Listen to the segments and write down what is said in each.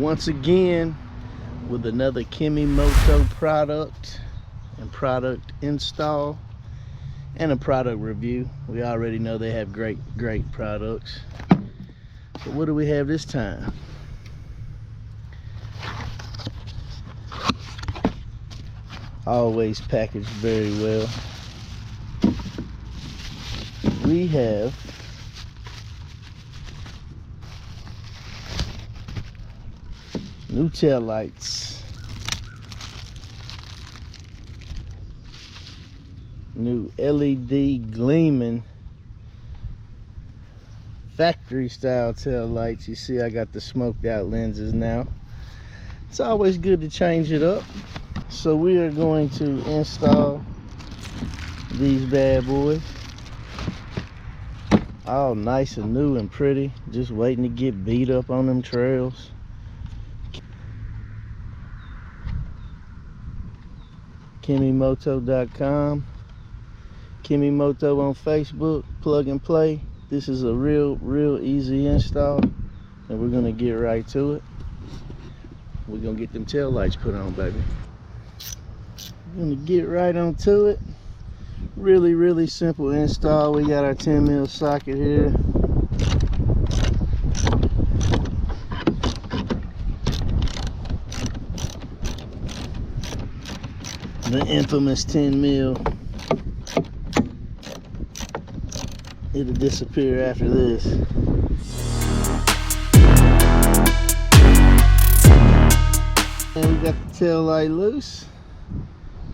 once again with another Kemimoto product and product install and a product review. We already know they have great products, but what do we have this time? Always packaged very well. We have new tail lights, new LED gleaming factory style tail lights. You see I got the smoked out lenses now. It's always good to change it up. So we are going to install these bad boys, all nice and new and pretty, just waiting to get beat up on them trails. Kemimoto.com, Kemimoto on Facebook, plug and play. This is a real easy install, and we're gonna get right to it. We're gonna get them tail lights put on, baby. We're gonna get right onto it. Really simple install. We got our 10mm socket here. The infamous 10mm. It'll disappear after this. And we got the tail light loose.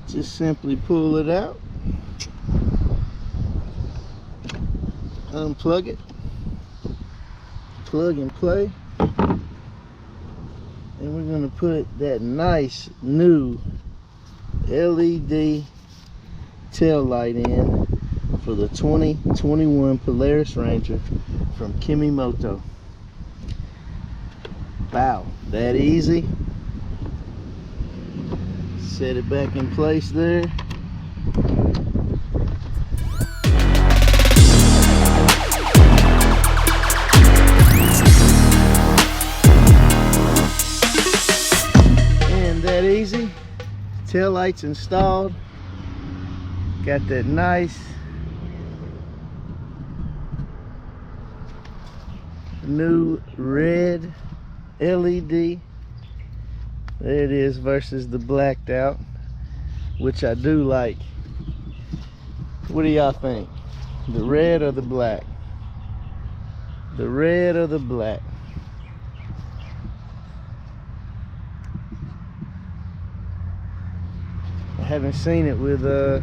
Just simply pull it out, unplug it, plug and play, and we're gonna put that nice new LED tail light in for the 2021 Polaris Ranger from Kemimoto. Wow, that easy. Set it back in place there. And that easy. Tail lights installed. Got that nice new red LED. There it is versus the blacked out, which I do like. What do y'all think? The red or the black? The red or the black? I haven't seen it with the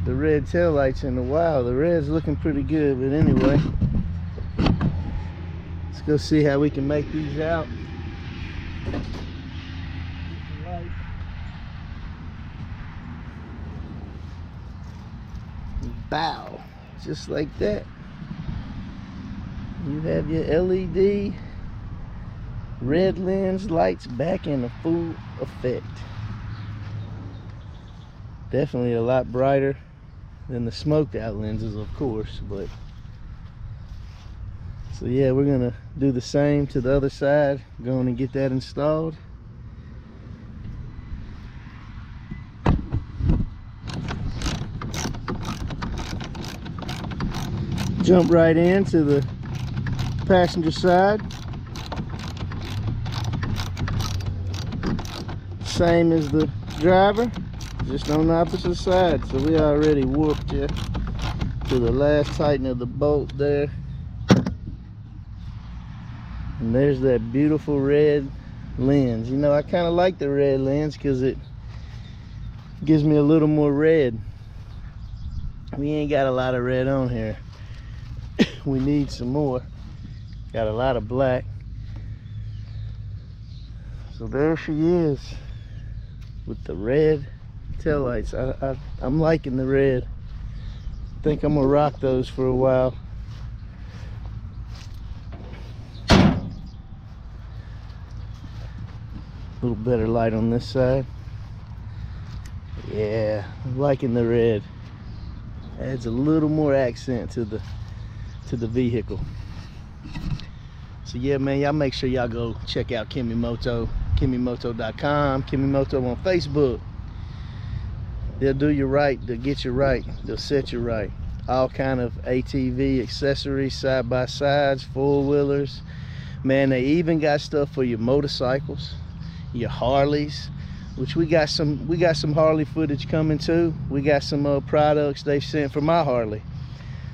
red tail lights in a while. The red's looking pretty good, but anyway, let's go see how we can make these out. Bow, just like that. You have your LED red lens lights back in full effect. Definitely a lot brighter than the smoked out lenses, of course, but so yeah, we're gonna do the same to the other side. Going to get that installed. Jump right into the passenger side. Same as the driver, just on the opposite side. So we already warped you to the last tighten of the bolt there. And there's that beautiful red lens. You know, I kind of like the red lens because it gives me a little more red. We ain't got a lot of red on here. We need some more. Got a lot of black. So there she is with the red taillights. I'm liking the red. I think I'm gonna rock those for a while. A little better light on this side. Yeah, I'm liking the red. Adds a little more accent to the vehicle. So yeah, man, y'all make sure y'all go check out Kemimoto, Kemimoto.com, Kemimoto on Facebook. They'll do you right, they'll get you right, they'll set you right. All kind of ATV accessories, side-by-sides, four-wheelers. Man, they even got stuff for your motorcycles, your Harleys, which we got some Harley footage coming too. We got some products they've sent for my Harley.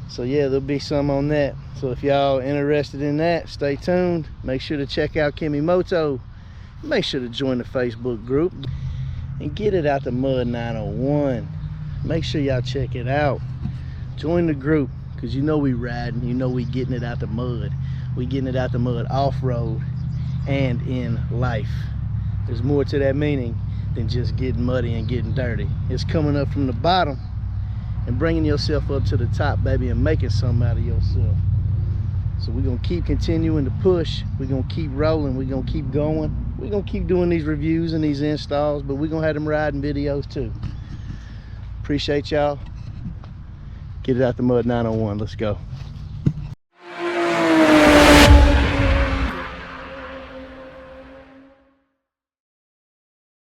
So yeah, there'll be some on that. So if y'all interested in that, stay tuned. Make sure to check out Kemimoto. Make sure to join the Facebook group and get it out the mud 901. Make sure y'all check it out. Join the group, because you know we riding, you know we getting it out the mud. We getting it out the mud off-road and in life. There's more to that meaning than just getting muddy and getting dirty. It's coming up from the bottom and bringing yourself up to the top, baby, and making something out of yourself. So we're gonna keep continuing to push. We're gonna keep rolling. We're gonna keep going. We're gonna keep doing these reviews and these installs, but we're gonna have them riding videos too. Appreciate y'all. Get it out the mud 901. Let's go.